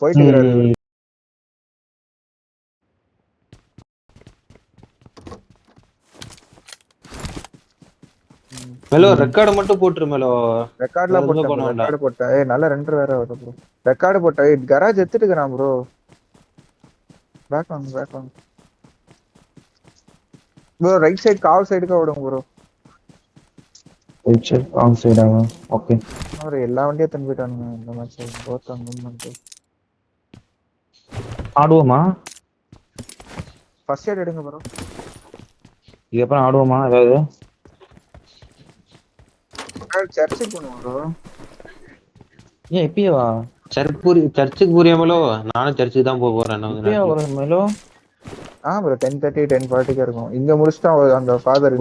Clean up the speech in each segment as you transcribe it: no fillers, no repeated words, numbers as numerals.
போயிட்டு இருக்கிறாரு இவரு. மேலோ ரெக்கார்டு மட்டும் போட்டுரு மேலோ. ரெக்கார்ட்லாம் போட்டேன், ரெக்கார்டு போட்டேன். நல்ல ரெண்டர் வேற வரும் ப்ரோ. ரெக்கார்டு போட்டேன். கராஜ் எடுத்துட்டு இருக்கிறான் ப்ரோ. பேக் வாங்க ப்ரோ. ரைட் சைடு கால் சைடுக்கு ஓடுங்க ப்ரோ. ரைட் சைடு கால் சைடாங்க. ஓகே ப்ரோ எல்லா வண்டியும் எடுத்துட்டு போயிட்டானுங்க இந்த மேட்ச். போட்டாங்க மூவ்மெண்ட். ஆடுவோமா? ஃபர்ஸ்ட் எய்ட் எடுங்க ப்ரோ. இதுக்கப்புறம் ஆடுவோமா ஏதாவது? சர்ச்சுக்கு போகணும் ப்ரோ. ஏன் இப்பயே வா? சர்ச்சுக்கு புரியாமலோ? நானும் சர்ச்சுக்கு தான் போறேன். மேலோ ப்ரோ 10:30 10:40 இருக்கும். இங்க முடிச்சிட்டா அந்த ஃபாதர்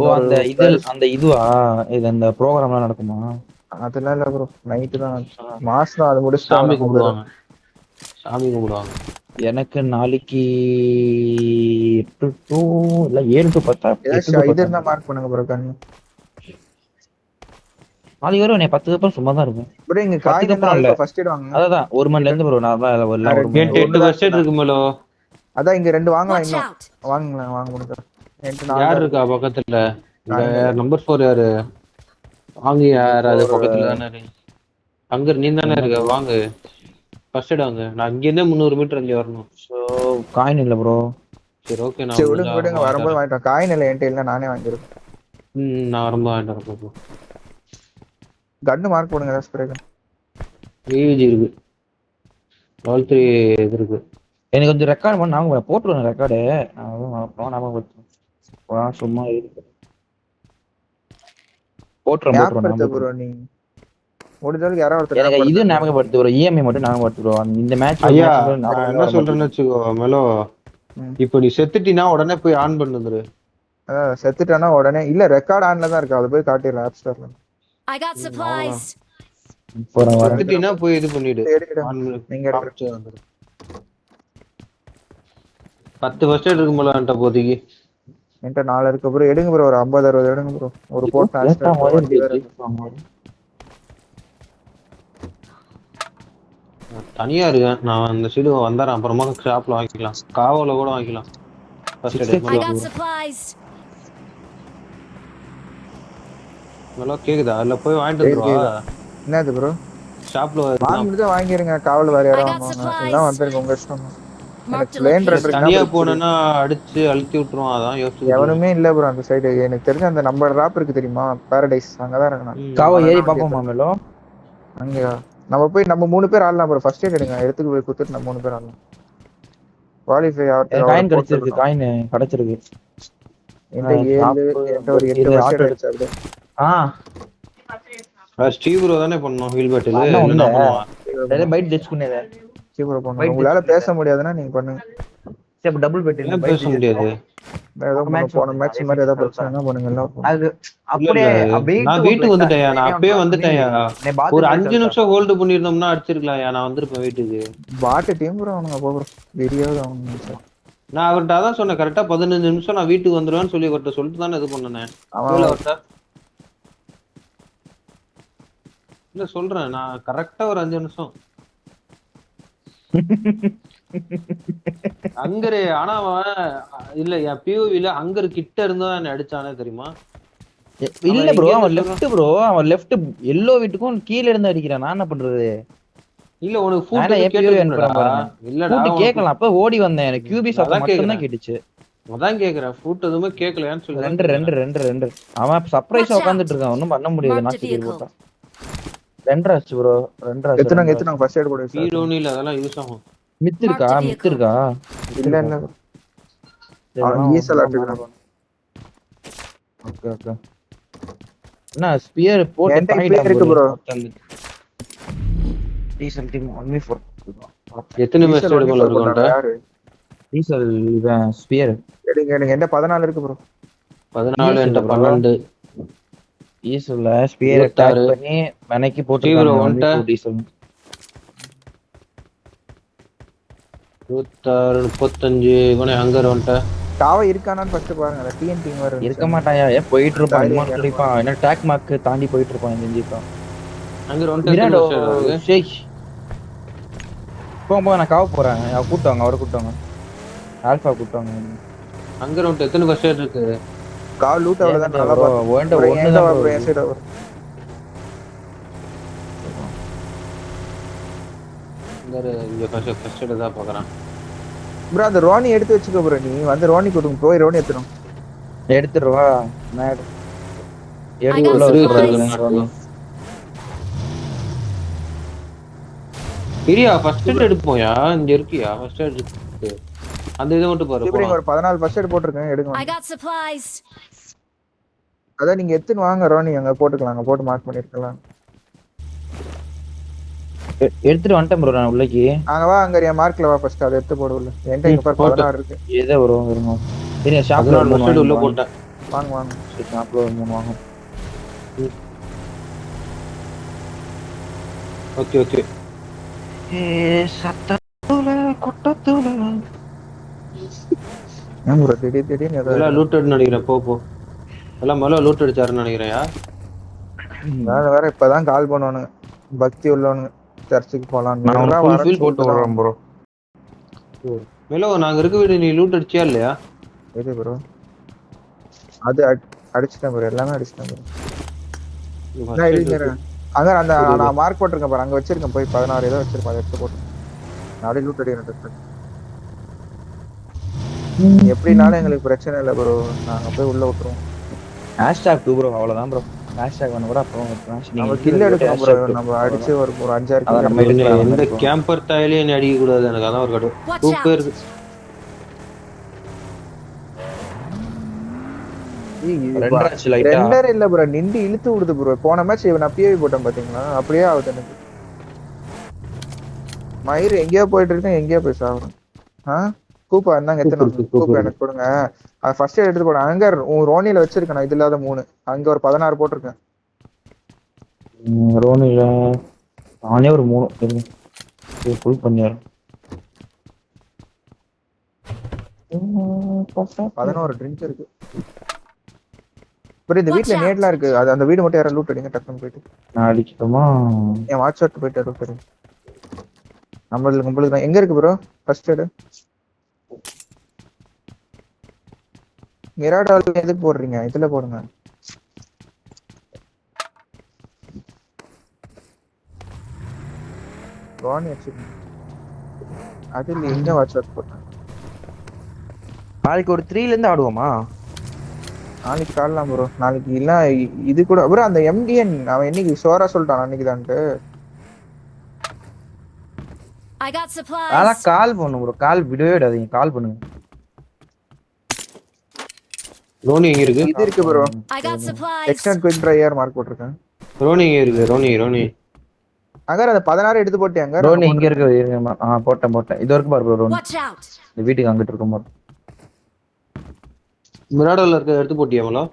அந்த இதுவா இது அந்த ப்ரோகிராம்லாம் நடக்குமா? அதெல்லாம் இல்ல ப்ரோ. நைட்டு தான் மாசம் அது முடிச்சு சாமி கும்பிடுவாங்க. சாமி கும்பிடுவாங்க. எனக்கு நாளைக்கு 8 to இல்ல 7 to 10 இது இருந்தா மார்க் பண்ணுங்க ப்ரோ. கண்ணு நாளைக்கு வரும். நான் 10 அப்புறம் சும்மா தான் இருக்கும் ப்ரோ. இங்க காய் அப்புறம் இல்ல ஃபர்ஸ்ட் எய்ட் வாங்க. அதான் 1 மணில இருந்து ப்ரோ நான் தான் ஒரு 8 ஃபர்ஸ்ட் எய்ட் இருக்கு மேலோ. அதான் இங்க 2 வாங்கலாம். இன்னும் வாங்கலாம். வாங்க முடிஞ்சா யார் இருக்கா பக்கத்துல? நம்பர் 4 யாரு? வாங்க யார் அது பக்கத்துல தானே அங்க நீ தானே இருக்க. வாங்க ஃபர்ஸ்ட் எய்ட் வாங்க. நான் இங்க இருந்தே 300 மீட்டர் அங்கே வரணும். சோ காயின் இல்ல ப்ரோ. சரி ஓகே நான் விடுங்க வரும்போது வாங்கிட்டேன். காயின் இல்ல என்கிட்ட இல்ல, நானே வாங்கிருக்கேன். நான் வரும்போது வாங்கிட்டு வரேன். கன்னு மார்க் போடுங்க. ஸ்ப்ரே கன் விஜி இருக்கு. லெவல் 3 இது இருக்கு. எனக்கு கொஞ்சம் ரெக்கார்ட் பண்ண நாங்க போட்டுருவேன் ரெக்கார்டு. நான் சும்மா இருக்கு போட்டுறேன் ப்ரோ. நீ முடிஞ்சளவுக்கு யாரோ ஒருத்தர் எனக்கு இது ஞாபகப்படுத்து ப்ரோ. இஎம்ஐ மட்டும் ஞாபகப்படுத்து ப்ரோ. இந்த மேட்ச் ஐயா நான் என்ன சொல்றேன்னு வெச்சுக்கோ மேலோ. இப்போ நீ செத்துட்டினா உடனே போய் ஆன் பண்ணுதுரு. செத்துட்டானா உடனே இல்ல, ரெக்கார்ட் ஆன்ல தான் இருக்கு. அது போய் காட்டிடுறேன் ஆப் ஸ்டோர்ல. I got supplies. செத்துட்டினா போய் இது பண்ணிடு. நீங்க எடுத்து 10 ஃபர்ஸ்ட் எய்ட் இருக்கு மேல அந்த போதிக்கு. என்கிட்ட 4 இருக்கு ப்ரோ. எடுங்க ப்ரோ. ஒரு 50-60 எடுங்க ப்ரோ. ஒரு போட் தனியா இருக்கேன் நான். அந்த சைடு வந்தாரேன். அப்புறமா ஷாப்ல வாங்கிக்கலாம். காவோல கூட வாங்கிக்கலாம். I got supplies. நல்லா கேக்குதா? இல்ல போய் வாங்கிட்டு வந்துருவா. என்னது ப்ரோ? ஷாப்ல வாங்கிட்டு வாங்கிருங்க. காவல் வேற யாரும் வாங்குவாங்க. எல்லாம் வந்துருங்க உங்க இஷ்டம். தனியா போனா அடிச்சு அழுத்தி விட்டுருவோம். அதான் யோசிச்சு. எவனுமே இல்ல ப்ரோ அந்த சைடு. எனக்கு தெரிஞ்ச அந்த நம்பர் டிராப் இருக்கு தெரியுமா? பாரடைஸ் அங்கதான் இருக்கணும். காவ ஏறி பாப்போமா மேலோ? அங்கயா நம்ம போய் நம்ம 3 பேர் ஆடலாம் ப்ரோ. ஃபர்ஸ்ட் எய்ட் எடுங்க. எடுத்துட்டு போய் குத்துட்டு நம்ம 3 பேர் ஆடலாம். குவாலிஃபை ஆவறது. காயின் கிடைச்சிருக்கு. காயின் கிடைச்சிருக்கு. இந்த 7 ஒரு 8 வருஷம் எடுத்து அப்படியே. ஸ்டீவ் ப்ரோ தானே பண்ணோம். ஹீல் பேட்டில் என்ன பண்ணுவான்? டேய் பைட் டச் பண்ணேதே. ஸ்டீவ் ப்ரோ பண்ணு. உங்களால பேச முடியாதுன்னா நீங்க பண்ணுங்க. சரி டபுள் பெட் என்ன பேச முடியாது. ஏதோ போன மேட்ச் மாதிரி ஏதோ பிரச்சனைனா பண்ணுங்க. எல்லாம் அது அப்படியே நான் வீட்டுக்கு வந்துட்டேன்யா. நான் அப்பவே வந்துட்டேன்யா. ஒரு 5 நிமிஷம் ஹோல்ட் பண்ணிருந்தோம்னா அடிச்சிருக்கலாம்யா. நான் வந்திருப்பேன் வீட்டுக்கு. பாட் டீம் ப்ரோ அவங்க போ ப்ரோ. வீடியோல அவங்க நான் அவர்ட்ட அதான் சொன்னேன். கரெக்டா 15 நிமிஷம் நான் வீட்டுக்கு வந்துருவேன்னு சொல்லி அவர்ட்ட சொல்லிட்டு தானே இது பண்ணனே. இல்ல சொல்றேன் நான் கரெக்டா ஒரு 5 நிமிஷம் அங்கரு. ஆனா இல்ல என் பியூவில அங்கரு கிட்ட இருந்தா என்ன அடிச்சானே தெரியுமா? இல்ல ப்ரோ அவன் லெஃப்ட் ப்ரோ. அவன் லெஃப்ட் எல்லோ வீட்டுக்கும் கீழ இருந்து அடிக்கிறான். நான் என்ன பண்றது? இல்ல உனக்கு ஃபுட் கேட்கறடா. இல்லடா கேட்கலாம். அப்ப ஓடி வந்தேன். எனக்கு கியூபி சத்தம் மட்டும் தான் கேட்டுச்சு. அதான் கேக்குறேன். ஃபுட் எதுவுமே கேட்கலையான்னு சொல்லி. 2 அவன் சர்ப்ரைஸா உட்கார்ந்துட்டு இருக்கான். ஒண்ணும் பண்ண முடியாது. நான் சரி போட்டா 2 ஆச்சு ப்ரோ. 2 எத்தனை ஃபர்ஸ்ட் எய்ட் போடு. ஹீரோனி இல்ல அதெல்லாம் யூஸ் ஆகும். மித் இருக்கா? இல்ல இல்ல அவன் ஈஸியா அடிக்குறான். Okay okay. நான் ஸ்பியர் போட்டு டைட் இருக்கு ப்ரோ. Diesel team 1v4. எத்தனை மேட்ச் எடுக்கல இருக்கோம்டா? டீசல் இவன் ஸ்பியர் எடுங்க. என்ன 14 இருக்கு ப்ரோ. 14 என்கிட்ட 12. டீசல்ல ஸ்பியர் அட்டாக் பண்ணி மனைக்கு போட்டுறாங்க. டீசல் 26 35 இவனே ஹங்கர் வந்துட்ட. காவ இருக்கானான்னு ஃபர்ஸ்ட் பாருங்க. அந்த டிஎன்டி வர இருக்க மாட்டாயா? ஏன் போயிட்டு இருப்பான். இன்னும் குடிப்பான். என்ன டாக் மார்க் தாண்டி போயிட்டு இருப்பான். செஞ்சிப்பான். ஹங்கர் வந்துட்ட. ஷேக் போங்க நான் காவ போறேன். கூட்டுவாங்க அவரை கூட்டுவாங்க. ஆல்பா கூட்டுவாங்க. அங்க ரவுண்ட் எத்தனை ஃபர்ஸ்ட் எய்ட் இருக்கு? கால் லூட் அவ்வளவுதான் நல்லா ப்ரோ பாத்து ஒன்று bro, ஒன்று என்கிட்ட தான் வா bro bro, என் side வா bro. இங்க ஃபர்ஸ்ட் எய்ட் தான் பாக்குறேன். bro அந்த ரோனி எடுத்து வச்சுக்கோ bro, நீ வந்து ரோனி கூட்டுங்க போய் ரோனி எடுத்துரும். எடுத்துருவா. மேட் I எடுத்து got உள்ள supplies. வச்சுருவாங்க. பிரியா ஃபர்ஸ்ட் எய்ட் எடுப்போம்யா. இங்க இருக்கியா ஃபர்ஸ்ட் எய்ட் இருக்கு. அந்த இதை மட்டும் பாரு. இப்ப நீங்க ஒரு 14 ஃபர்ஸ்ட் எய்ட் போட்டுருக்கேன் எடுங்க. I got supplies. அதான் நீங்க எடுத்துன்னு வாங்க ரோனி, அங்க போட்டுக்கலாம், அங்க போட்டு மார்க் பண்ணிருக்கலாம். எடுத்துட்டு வந்துட்டேன் ப்ரோ நான் உள்ளக்கு. அங்க வா, அங்க என் மார்க்ல வா ஃபர்ஸ்ட், அதை எடுத்து போடு உள்ள. என்கிட்ட இங்க பாரு 16 இருக்கு. எதை வரும் வருங்க. சரி ஷாப்ல அதனால ஃபர்ஸ்ட் எய்ட் உள்ள போட்டேன். வாங்க வாங்க. சரி ஷாப்ல வாங்க. Okay okay. சத்தத்துல கொட்டத்துல ஏன் bro திடீர்னு ஏதோ எல்லாம் லூட் அடிச்சு நினைக்கிறேன். போ எல்லாம் முதல்ல லூட் அடிச்சாருன்னு நினைக்கிறேன்யா. வேற இப்பதான் கால் பண்ணுவானுங்க பக்தி உள்ளவனுங்க சர்ச்சுக்கு போலாம். நான் ஃபுல் ஃபீல் போட்டு வரேன் ப்ரோ. மேலோ நாங்க இருக்க வீடு நீ லூட் அடிச்சியா இல்லையா? எது ப்ரோ? அது அடிச்சிட்டேன் ப்ரோ, எல்லாமே அடிச்சிட்டேன் ப்ரோ. நான் எழுதிறேன் அங்க அந்த நான் மார்க் போட்டிருக்கேன் பாரு, அங்க வச்சிருக்கேன் போய் 16 ஏதோ வச்சிருப்பேன், அதை எடுத்து போட்டு நாளை லூட் அடிக்கிறேன். எப்படினாலும் எங்களுக்கு பிரச்சனை இல்லை ப்ரோ, நாங்க போய் உள்ள விட்டுருவோம். ஹேஷ்டாக் 2 ப்ரோ அவ்வளவுதான் ப்ரோ. ஹேஷ்டாக் பண்ண கூட அப்புறம் நம்ம கில் எடுக்கணும் ப்ரோ, நம்ம அடிச்சு ஒரு 5-6 அதான் நம்ம கில். எந்த கேம்பர் தாயிலே என்ன அடிக்க கூடாது. எனக்கு அதான் ஒரு கடும். Watch out. சூப்பர். ரெண்டர் இல்ல ப்ரோ, நின்று இழுத்து விடுது ப்ரோ. போன மேட்ச் இவன் பிஏவி போட்டேன் பாத்தீங்களா, அப்படியே ஆகுது எனக்கு. மயிர் எங்கேயோ போயிட்டு இருக்கேன், எங்கேயோ போய் சாப்பிடும். கூப்பா இருந்தாங்க எத்தனை கூப்பா எனக்கு கொடுங்க. ஃபர்ஸ்ட் எடுத்து போட. அங்க ரோனில வச்சிருக்கேன் நான், இது இல்லாத 3 அங்க ஒரு 16 போட்டிருக்கேன். ரோனில நானே ஒரு 3 ஃபுல் பண்ணியாரு. 11 ட்ரிங்க் இருக்கு ப்ரோ. இந்த வீட்ல நேட்லாம் இருக்கு, அது அந்த வீடு மட்டும் யாரும் லூட் அடிங்க டக்குன்னு போயிட்டு. நான் அடிச்சிட்டோமா? என் வாட்ச் அவுட் போயிட்டு லூட் அடிங்க. நம்மளுக்கு தான் எங்க இருக்கு ப்ரோ ஃபர்ஸ்ட் எய்ட்? மிராடால் எதுக்கு போடுறீங்க? இதுல போடுங்க. ரோனி வச்சிருக்கேன், அதுல எங்க வாட்ச் அவுட் போட்டேன்? நாளைக்கு ஒரு 3ல இருந்து ஆடுவோமா? நாளைக்கு காணலாம் ப்ரோ. நாளைக்கு இல்ல இது கூட ப்ரோ. அந்த எம்டிஎன் அவன் இன்னைக்கு சோரா சொல்லிட்டான் அன்னைக்கு தான்ட்டு. I got supplies. அதெல்லாம் கால் பண்ணு ப்ரோ, கால் விடவே விடாதீங்க, கால் பண்ணுங்க. ரோனி எங்க இருக்கு? இது இருக்கு bro, I got supplies. Extend quick dryer mark போட்டிருக்கேன். ரோனி எங்க இருக்கு? ரோனி அங்க அந்த 16 எடுத்து போட்டியாங்க? ரோனி இங்க இருக்கு. போட்டேன். இது வரைக்கும் பாரு ப்ரோ. Ronnie Watch out. இந்த வீட்டுக்கு அங்கிட்டு இருக்கும் பாரு. மிராடோல இருக்க எடுத்து போட்டியாமலோ?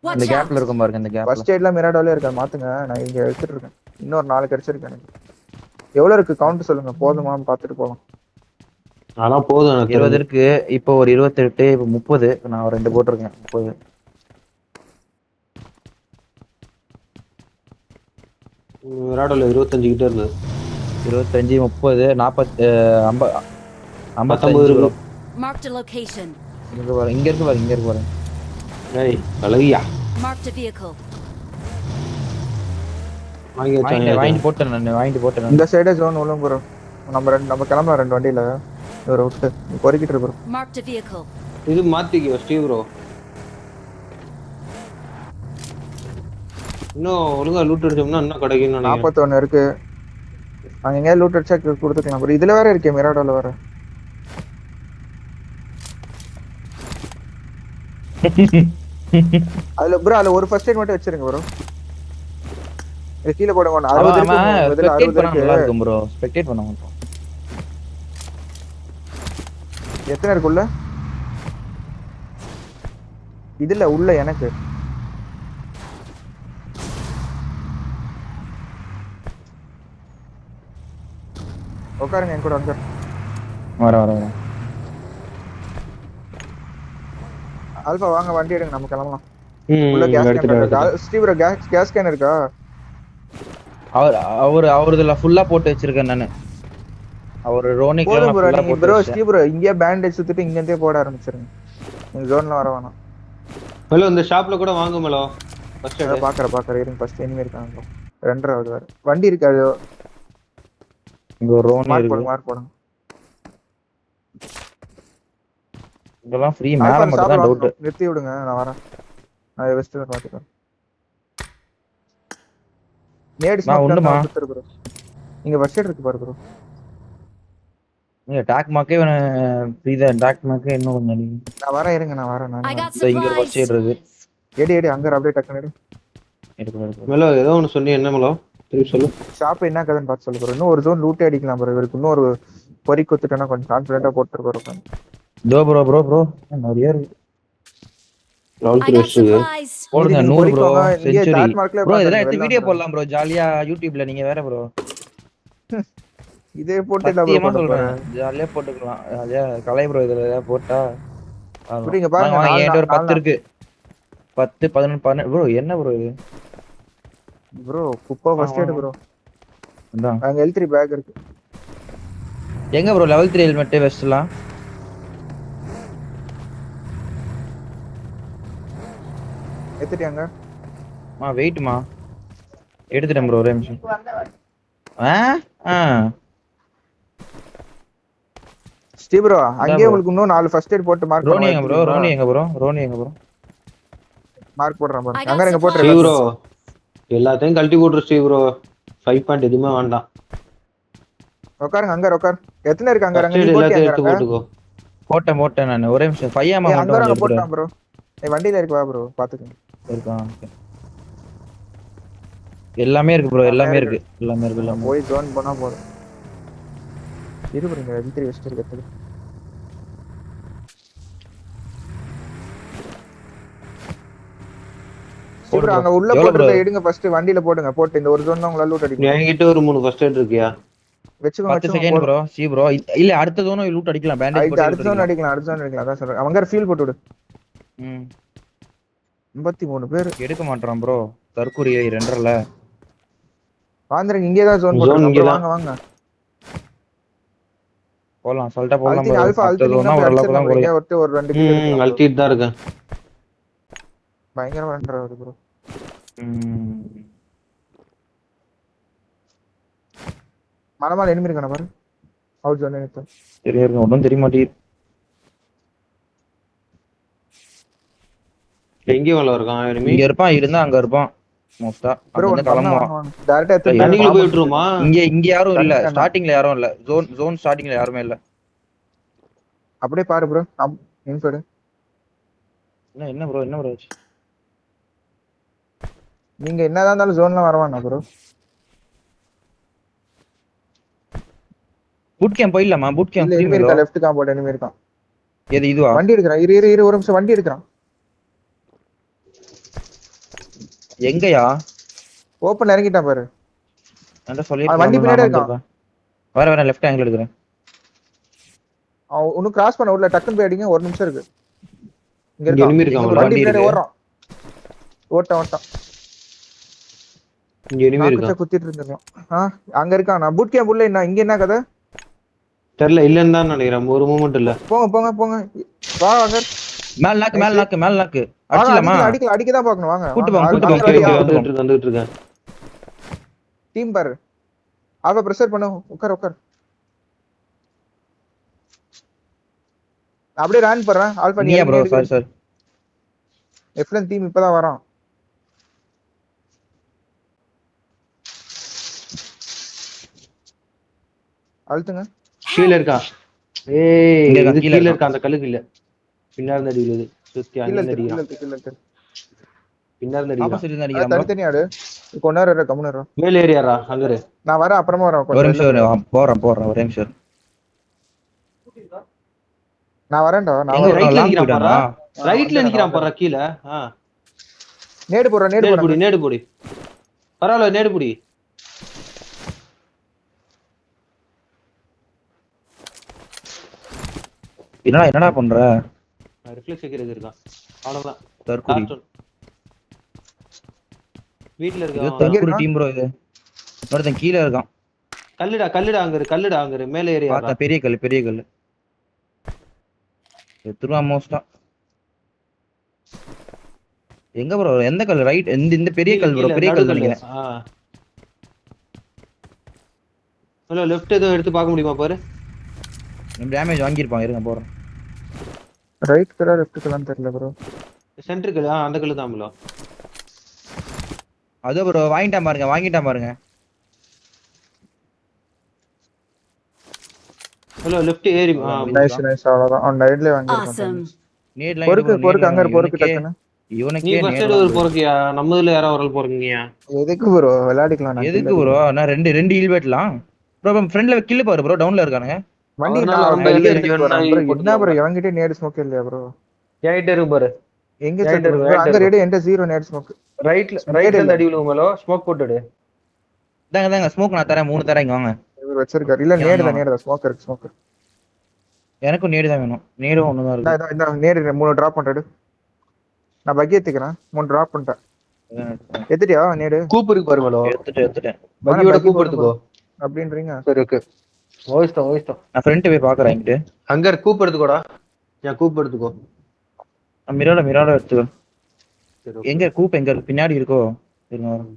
இந்த Watch out. கேப்ல இருக்கும் பாருங்க, இந்த கேப்ல. ஃபர்ஸ்ட் எய்ட்ல மிராடோல இருக்கா மாத்துங்க. நான் இங்க எடுத்துட்டு இருக்கேன். இன்னொரு 4 கிடைச்சிருக்கு எனக்கு. எவ்வளவு இருக்கு கவுண்ட் சொல்லுங்க, போதுமான்னு பாத்துட்டு போலாம். ஆனா போதும் எனக்கு 20 இருக்கு. இப்போ ஒரு 28, இப்போ 30. நான் ஒரு 2 போட்டிருக்கேன். 30. மிராடோல 25 கிட்ட இருக்கு. 25, 30, 40, 50, 19 55. Marked a location. இங்க இருக்கு பாரு. ஏய் அழகியா Marked a vehicle. வாங்கிட்டு போட்டேன். இந்த சைடே ஜோன் உள்ள ப்ரோ. நம்ம கிளம்பலாம் 2 வண்டியில. ஒரு விட்டு பொறுக்கிட்டு இருக்கு ப்ரோ. Marked a vehicle. இது மாத்திக்கோ ஸ்டீவ் ப்ரோ. இன்னும் ஒழுங்கா லூட் அடிச்சோம்னா என்ன கிடைக்கும்னு நினைக்கிறேன். 41 இருக்கு. அங்க எங்க லூட் அடிச்சா கொடுத்துக்கலாம் ப்ரோ. இதுல வேற இருக்கே மிராடோல வேற. அதுல ப்ரோ அதுல ஒரு ஃபர்ஸ்ட் எய்ட் மட்டும் வச்சிருங்க ப்ரோ. இது கீழ போடுங்க. 60 இருக்கு. இதுல 60 இருக்கு. நல்லா இருக்கும் ப்ரோ. ஸ்பெக்டேட் பண்ண மாட்டோம். எத்தனை இருக்கு உள்ள? இதுல உள்ள எனக்கு உட்காருங்க என் கூட வந்து. வர ஆல்பா வாங்க வண்டி எடுங்க, நம்ம கிளம்பலாம். ம், உள்ள கேஸ் எடுத்துட்டு கேன் எடுத்துட்டு. இருக்கா? ஸ்டீவ் ப்ரோ கேஸ் கேன் இருக்கா? அவருதுல ஃபுல்லா போட்டு வச்சிருக்கேன் நானு. அவர் ரோனிக் போதும் ப்ரோ ஃபுல்லா நீங்க போட்டு ப்ரோ வச்சேன். ஸ்டீ ப்ரோ இங்கே பேண்டேஜ் சுத்திட்டு இங்க இருந்தே போட ஆரம்பிச்சிருங்க. நீங்க ஜோன்ல வர வேணாம். மெலோ இந்த ஷாப்ல கூட வாங்க மெலோ. First eight. பாக்குறேன் இருங்க ஃபர்ஸ்ட் எனிமே இருக்காங்க ப்ரோ. 2வது வேற வண்டி இருக்காது. இங்க ஒரு ரோனி மார்க் இருக்கு. போடுங்க. இதெல்லாம் ஃப்ரீ மேல ஆல்பா மட்டும் சாப்பிட தான் டவுட். வாங்க நிறுத்தி விடுங்க நான் வரேன். நான் வெஸ்ட் பாத்துக்கிறேன். நேட் நான் ஸ்மோக் உண்டுமா? தான் சுத்துற ப்ரோ. இங்க ஃபர்ஸ்ட் எய்ட் இருக்கு பாரு ப்ரோ. நீங்க டாக் மாக்கே ஃப்ரீ தான். டாக் மாக்கே இன்னும் கொஞ்சம் அடிங்க. நான் வரேன் இருங்க நான் வரேன் I got இந்த இங்க ஒரு ஃபர்ஸ்ட் supplies. எய்ட் இருக்கு. எடி அங்க அப்படியே டக்குனு இருக்கு. மெலோ ஏதோ ஒன்னு சொன்னி என்ன மெலோ திருப்பி சொல்லு. ஷாப் என்ன கதைன்னு பார்த்து சொல்லு ப்ரோ. இன்னும் ஒரு ஜோன் லூட்டே அடிக்கலாம் ப்ரோ. இவருக்கு இன்னும் ஒரு பொறி குத்துட்டேன்னா கொஞ்சம் கான்ஃபிடென்ட்டா போட்டு ப்ரோ. தோ ப்ரோ நிறைய இருக்கு. லெவல் I 3 got வெஸ்ட் இருக்கு. supplies. போடுங்க நீங்க 100 ப்ரோ. பொறிக்கோங்க. இங்கே செஞ்சுரி டாட் மார்க்ல ப்ரோ. இதெல்லாம் எடுத்து வெளில வீடியோ வந்துருங்க. போடலாம் ப்ரோ. ஜாலியா யூடியூப்ல நீங்க வேற ப்ரோ. இதே போட்டு இல்ல ப்ரோ சத்தியமா போட சொல்றேன். போறேன். ஜாலியா போட்டுக்கலாம். ஜாலியா கலை ப்ரோ இதுல ஏதாவது போட்டா புரியுங்க பாருங்க. வாங்க. என்கிட்ட ஒரு 10 4 இருக்கு. 10 11 12 ப்ரோ. என்ன ப்ரோ இது? ப்ரோ குப்பா ஃபர்ஸ்ட் எய்ட் ப்ரோ. அதான் அங்க L3 பேக் இருக்கு. எங்க ப்ரோ லெவல் 3 ஹெல்மெட் வெஸ்ட்லாம் எடுத்துட்டியாங்க? வெயிட்மா எடுத்துட்டேன் ப்ரோ. ஒரே நிமிஷம். ஸ்டீ ப்ரோ அங்கேயே உங்களுக்கு இன்னும் 4 ஃபர்ஸ்ட் எய்ட் போட்டு மார்க் ரோனி எங்க ப்ரோ? பண்ணுங்க. மார்க் போடுறேன் I பாருங்க. got அங்க நீங்க supplies. ஸ்டீவ் போட்டுருங்க. ப்ரோ எல்லாத்தையும் கழட்டி போட்டுரு ஸ்டீவ் ப்ரோ. 5 பாயிண்ட் எதுவுமே வேண்டாம். உட்காருங்க அங்க உட்கார். எத்தனை இருக்கு அங்க? ஃபர்ஸ்ட் நீ எய்ட் போட்டி எல்லாத்தையும் அங்க எடுத்து போட்டுக்கோ. போட்டேன் நான். ஒரே நிமிஷம். 5 ஆமா அங்க மட்டும் அங்க எடுத்துறேன். போட்டான் ப்ரோ. வண்டியில இருக்கு வா ப்ரோ பாத்துக்கங்க. இருக்கான். எல்லாமே இருக்கு ப்ரோ. எல்லாமே இருக்கு. போய் ஜோன் போனா போதும். இருபுறீங்க L3 வெஸ்ட் இருக்கு. சீக்கிரம் அங்க உள்ள போட்டுறத எடுங்க ஃபர்ஸ்ட். வண்டியில போடுங்க. போட்டு இந்த ஒரு ஜோன் தான் உங்களால லூட் அடிக்க என்கிட்ட ஒரு 3 ஃபர்ஸ்ட் எய்ட் இருக்கியா? வெச்சுக்கோங்க. 10 செகண்ட் ப்ரோ. ப்ரோ இல்ல அடுத்த ஜோனும் லூட் அடிக்கலாம். பேண்டேஜ் போட்டு அடுத்த ஜோன் அடிக்கலாம். அதான் சொல்றேன். அவங்க ஃபீல் போட்டு விடு. 53 பேர் எடுக்க மாட்டறான் ப்ரோ. தற்கூரி 2.5ல வாங்குறீங்க. இங்கே தான் ஜோன் போட்டுருக்காங்க. வாங்க போலாம். சொல்லிட்டா போலாம் அல்டிங் ப்ரோ. ஆல்பா அல்டிங் ஒரு அளவுக்கு தான் குறையும். ஒரு 2 கில் எடுக்கலாம். அல்டிட் தான் இருக்கேன். பயங்கரமா ரன் ஆகுது ப்ரோ. மரமால எனிமி இருக்கானே பாரு. அவுட் ஜோன் எடுத்து. தெரியாது. ஒண்ணும் தெரிய மாட்டேங்குது. எங்க வல இருக்கான் எனிமி? இங்க இருப்பான். இருந்தா அங்க இருப்பான். மோஸ்டா ப்ரோ அங்க கிளம்புவான். டைரக்டா எடுத்து தண்ணிக்குள்ள போய் விட்டுருமா? இங்க யாரும் இல்ல. தண்ணி ஸ்டார்டிங்ல யாரும் இல்ல. ஜோன் ஸ்டார்டிங்ல யாருமே இல்ல. அப்படியே பாரு ப்ரோ. இன்ஃபைட் என்ன ப்ரோ ஆச்சு? நீங்க என்னதான் இருந்தாலும் ஜோன்ல வரவானா ப்ரோ? பூட் கேம்ப் போயிடலாமா? பூட் கேம்ப் இல்ல எனிமி இருக்கா. லெஃப்ட் காம்பவுண்ட் எனிமி இருக்கான். எது இதுவா? வண்டி எடுக்கறான். இரு ஒரு நிமிஷம். வண்டி எடுக்கறான். எங்கயா? ஓபன்ல இறங்கிட்டான் பாரு. என்ன சொல்லிட்டு வண்டி பின்னாடி இருக்கான். வர லெஃப்ட் ஆங்கிள் எடுக்கறேன். அவன் இன்னும் கிராஸ் பண்ண உள்ள டக்குன்னு போய் அடிங்க. ஒரு நிமிஷம் இருக்கு. இங்க இருக்கான். எனிமி இருக்கான். வண்டி பின்னாடி ஓடுறான். ஓட்டான். இங்க எனிமி இருக்கான். குத்திட்டு இருந்திருக்கான். அங்க இருக்கான். நான் பூட் கேம்ப் உள்ள இங்க என்ன கதை தெரியல. இல்லன்னு தான் நினைக்கிறேன். ஒரு மூமெண்ட் இல்ல. போங்க வா வாங்க. மேல நாக்கு அடிச்சலாமா? அடிக்க தான் பார்க்கணும். வாங்க கூட்டி போங்க. வந்துட்டு இருக்கேன். டீம் பாரு. ஆல்பா பிரஷர் பண்ணு. உட்கார். அப்படியே ரன் பண்றேன். ஆல்பா நீ ப்ரோ. சாரி எஃப்என் டீம் இப்பதான் வரான். அழுத்துங்க. கீழ இருக்கா? ஏய் இது கீழ இருக்கா. அந்த கல்லுக்கு இல்ல. பின்னாடி அடிக்குது. சுத்தி அங்க அடிக்குது. பின்னாடி அடிக்குது. ஆப்போசிட்ல இருந்து அடிக்கிறான் ப்ரோ. தனித்தனி ஆடு. கொன்னேற கம்முனேற. மேல ஏரியாரா அங்க இரு. நான் வரேன். அப்புறமா வரேன். ஒரு நிமிஷம் போறேன். ஒரே நிமிஷம். நான் வரேன்டா. நான் ரைட்ல நிக்கறான் பாறா. ரைட்ல நிக்கறான் பாறா கீழ. நேடு போடுறேன். நேடு போடு. பரவாயில்லை நேடு போடு. என்னடா பண்ற? ரிஃப்ளெக்ஸ் வைக்கிறது இருக்கான். அவ்வளவுதான். தற்கூரி. வீட்ல இது இருக்கான். தற்கூரி டீம் ப்ரோ. இது ஒருத்தன் கீழ இருக்கான். கல்லுடா அங்க இரு மேல ஏரியா பார்த்தா பெரிய கல் எத்துருவா மோஸ்டா. எங்க ப்ரோ எந்த கல்? ரைட் இந்த பெரிய கல் ப்ரோ, பெரிய கல் நினைக்கிறேன். ஹலோ லெஃப்ட் ஏதோ எடுத்து பார்க்க முடியுமா பாரு. டேமேஜ் வாங்கியிருப்பான், இருங்க போறேன். ரைட் கலா லெஃப்ட் கலான்னு தெரியல ப்ரோ. சென்டருக்கு அந்த கல்லு தான் ப்ரோ. அதோ ப்ரோ வாங்கிட்டான் பாருங்க. ஹலோ லெஃப்ட் ஏறி நைஸ் அவ்வளவுதான். அவன் ரைட்ல வாங்கிருக்கான். Awesome. நேட்லாம் பொறுக்கு அங்க பொறுக்கு டக்குன்னு. நீ இவனுக்கே ஃபர்ஸ்ட் நேட் எய்ட் ஒரு போறக்கியா? நம்ம இதுல யாரோ ஒரு ஆள் போறீங்கயா? எதுக்கு ப்ரோ விளையாடிக்கலாம். நான் எதுக்கு ப்ரோ? நான் ரெண்டு ஹீல் வெட்டலாம் ப்ரோ. ஃப்ரண்ட்ல கில் பாரு ப்ரோ, டவுன்ல இருக்கானுங்க. வண்டி அதனால நான் ரொம்ப வெளியே early எடுத்துட்டு join போறேன் ஆகி ப்ரோ. என்ன போட்டுக்கலாம். ப்ரோ எவங்கிட்ட நேடு ஸ்மோக் இல்லையா ப்ரோ? என்கிட்ட இருக்கு பாரு. எங்க Right செட் இருக்கு, right அங்க இருக்கு. ரெடி என்கிட்ட 0 நேடு ஸ்மோக். ரைட்ல இருந்து அடி விழுவுங்களோ ஸ்மோக் போட்டுடு. தாங்க ஸ்மோக் நான் தரேன், 3 தரேன், இங்க வாங்க. இவர் வச்சிருக்காரு. இல்ல நேடு ஸ்மோக் இருக்கு ஸ்மோக். எனக்கும் நேடு தான் வேணும். நேடும் ஒண்ணுதான் இருக்கு. இந்த நேடு 3 டிராப் பண்றடு. நான் பக்கி ஏத்திக்கிறேன். 3 டிராப் பண்ணிட்டேன். எத்திட்டியா நேடு? கூப் இருக்கு பாரு ப்ரோ. எடுத்துட்டேன். பக்கியோட கூப் எடுத்துக்கோ. அப்படின்றீங்க? சரி ஓகே. ஓய்ஸ்டம். நான் ஃப்ரண்ட் போய் பாக்குறேன். இங்கிட்டு அங்க கூப் எடுத்துக்கோடா. என் கூப் எடுத்துக்கோ. நான் மிராட எடுத்துக்கோ. சரி எங்க கூப் எங்க இருக்கு? பின்னாடி இருக்கோ? இருங்க வரேன்.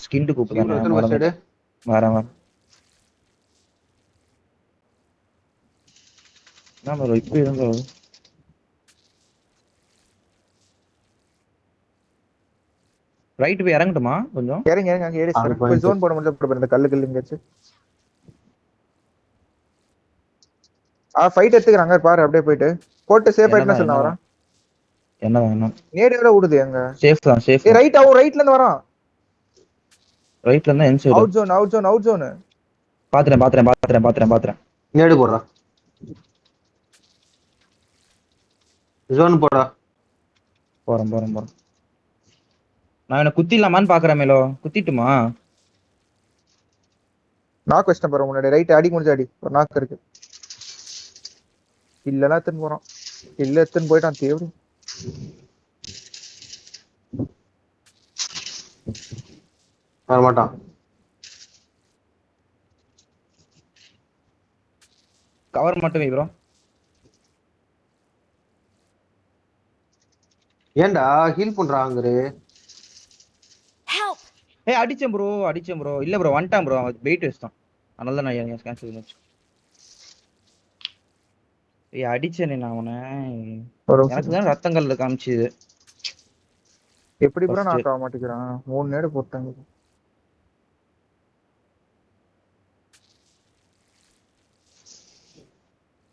ஸ்கின்டு கூப் தானே. வரேன். நான் ப்ரோ இப்போ இருங்க. ரைட் போய் இறங்கட்டுமா கொஞ்சம்? இறங்க அங்க ஏறி போய் ஜோன் போட முடியல ப்ரோ. இந்த கல்லு எங்கயாச்சு ஃபைட் எடுத்துக்கறாங்க பாரு. அப்படியே போயிட்டு போட்டு சேஃப் ஆயிட்டுனா சொன்னா வரான். என்ன வேணும்? நேடு எவ்வளவு ஓடுது அங்க? சேஃப் தான் சேஃப். ரைட்ல இருந்து வரான். ரைட்ல இருந்தா என் சைடு. Out zone. பாத்துறேன். நேடு போடுறா. ஜோன் போடா. போறேன். நான் என்ன குத்திடலாமான்னு பாக்குறேன். மேலோ குத்திட்டுமா? நாக் வச்சிட்டேன் பாரு முன்னாடி. ரைட் அடி முடிஞ்ச அடி. ஒரு நாக் இருக்கு. இல்லனா எத்தனை போறான். இல்ல எத்தனை போயிட்டான் தேவடி. வர மாட்டான். கவர் மட்டும் வை ப்ரோ. ஏன்டா ஹீல் பண்றாங்கரு? Help. அடிச்சேன் ப்ரோ. இல்ல ப்ரோ வந்துட்டான் ப்ரோ. அவன் வெயிட் வேஸ்ட் தான். அதனால தான் நான் கேன்சல் பண்ணி வச்சேன். அடிச்சேனே நான் அவனை. எனக்கு தான் ரத்தங்கள்ல காமிச்சுது. எப்படி ப்ரோ நாக் ஆக மாட்டேங்கிறான்? 3 நேடு போட்டாங்க.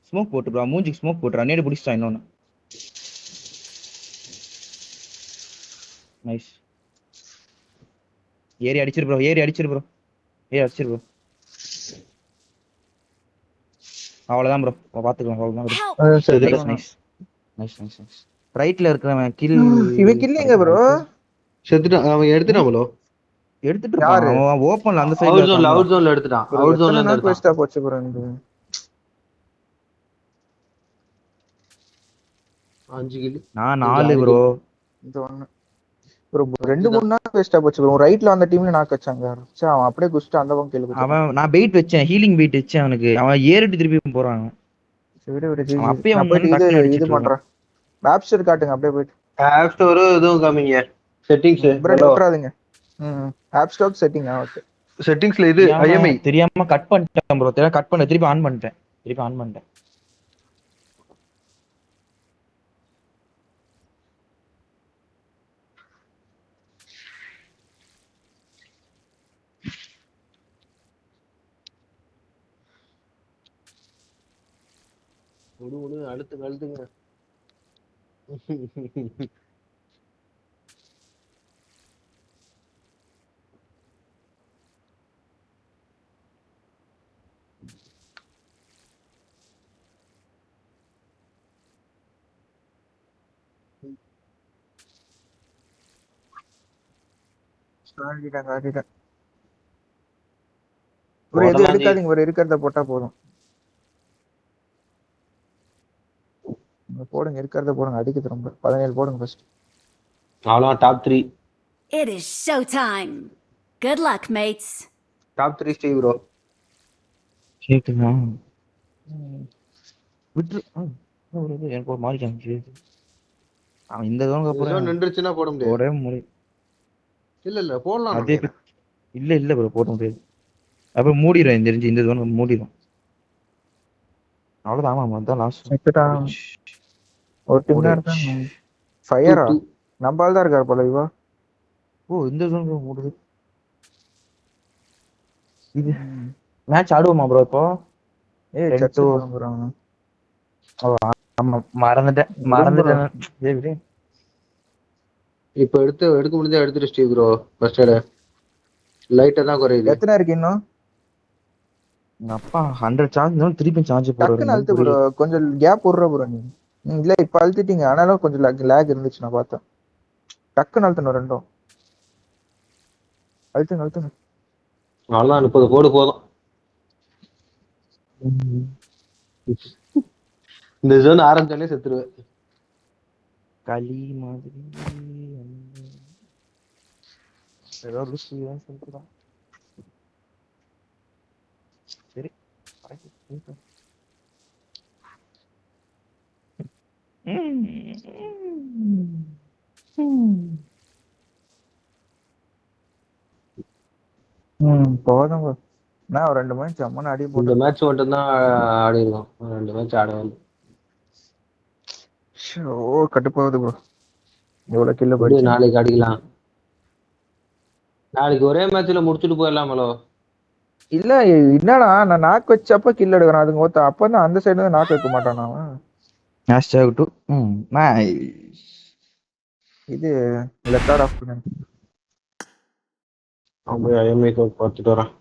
ஸ்மோக் போட்டு ப்ரோ. மூஞ்சிக்கு ஸ்மோக் போட்டுறா. நேடு பிடிச்சிட்டான் இன்னொன்னு. நைஸ். ஏறி அடிச்சிரு ப்ரோ. அவ்வளவுதான் ப்ரோ. பாத்துக்கலாம். அவ்வளவுதான். நைஸ். ரைட்ல இருக்கிறவன் கில். இவன் கில் எங்க ப்ரோ? செத்துட்டான். அவன் எடுத்துட்டான் ப்ரோ. எடுத்துட்டு இருக்கான். அவன் ஓபன்ல அந்த சைடுல அவுட் ஜோன்ல எடுத்துட்டான். அவுட் ஜோன்ல நாக் வேஸ்டா போச்சு ப்ரோ. இந்த 5 கில். நான் 4 ப்ரோ. இந்த ஒண்ணு ப்ரோ 2-3 நாக் வேஸ்டா போச்சு ப்ரோ. ரைட்ல அந்த டீம்ல நாக் வச்சாங்க. சே அவன் அப்படியே குஸ்ட் அந்த பக்கம் கேளு. அவன் நான் பெயிட் வச்சேன். ஹீலிங் பெயிட் வச்சேன் அவனுக்கு. அவன் ஏறிட்டு திருப்பி போறான். விடு. அப்பயே நான் போயிட்டு இது பண்றேன். ஆப் ஸ்டோர் காட்டுங்க அப்படியே போயிட்டு. ஆப் ஸ்டோர் இதுவும் காமிங்க. செட்டிங்ஸ் ப்ரோ விட்டுறாதீங்க. App store setting. ஓகே செட்டிங்ஸ்ல இது IMI தெரியாம கட் பண்ணிட்டேன் ப்ரோ. கட் பண்ண திருப்பி ஆன் பண்ணிட்டேன். முடு அழுத்துங்க. காட்டிட்டேன். ஒரு எது எடுக்காதீங்க. ஒரு இருக்கிறத போட்டா போதும். போடுங்க இருக்கிறத போடுங்க. அடிக்குது ரொம்ப. 17 போடுங்க ஃபர்ஸ்ட். அவ்வளவுதான் top 3. It is showtime. Good luck, mates. Top 3 Steve bro. கேக்குதா? விட்டு எனக்கு ஒரு மாதிரி காமிச்சு. அவன் இந்த ஜோனுக்கு இந்த அப்புறம் zone நின்றுச்சுன்னா போட முடியாது. ஒரே முறை இல்ல போடலாம் அதே நினைக்கிறேன். இல்ல ப்ரோ போட முடியாது. அப்புறம் மூடிடும் இந்த தெரிஞ்சு இந்த ஜோன் மூடிடும். அவ்வளவுதான். ஆமா அதான் லாஸ்ட். செத்துட்டா. ஒரு டீம் தான் இருக்காங்க. ஃபயரா நம்ம ஆள் தான் இருக்காரு போல இவா. ஓ இந்த ஜோனுக்கு மூடுது. இது மேட்ச் ஆடுவோமா ப்ரோ இப்போ? ஏய் 10 சர்ச்சு to போறாங்க. ஆமா மறந்துட்டேன். ஏய் விடு. இப்போ எடுக்க முடிஞ்சா எடுத்துட்டு ஸ்டீவ் ப்ரோ. ஃபர்ஸ்ட் எய்ட் லைட்டா தான் குறையுது. எத்தனை இருக்கு இன்னும்? எங்க அப்பா 100 சார்ஜ் திருப்பி சார்ஜ் டக்குன்னு அழுத்து ப்ரோ. கொஞ்சம் கேப் விடுற ப்ரோ நீ. இல்ல இப்ப அழுத்திட்டீங்க. ஆனாலும் கொஞ்சம் லேக் இருந்துச்சு நான் பார்த்தேன். டக்குன்னு அழுத்தணும் ரெண்டும். அழுத்துங்க. அவ்வளவுதான் 30 கோடு போதும். இந்த ஜோன் ஆரம்பிச்சாலே செத்துருவேன். களி மாதிரி ஏதோ ருசி சொல்லிட்டுதான். சரி போதும் bro. நான் ஒரு 2 மேட்ச் அம்மன் அடி இந்த போட்டு. மேட்ச் மட்டும் தான் ஆடி இருக்கோம். 2 மேட்ச் ஆடவே. ஓ கட்டுப்பாவது ப்ரோ. எவ்வளவு கில்ல போயிடுச்சு. நாளைக்கு அடிக்கலாம். நாளைக்கு ஒரே மேட்ச்ல முடிச்சுட்டு போயிடலாமலோ. இல்ல என்னடா நான் நாக் வச்சப்ப கில் எடுக்கிறேன். அதுங்க ஒருத்த அப்பதான் அந்த சைடுல இருந்து நாக் வைக்க மாட்டானா அவன். இது லெட்டார்ட் ஆஃப் அவன் போய் ஐஎம்ஐ பார்த்துட்டு வரேன்.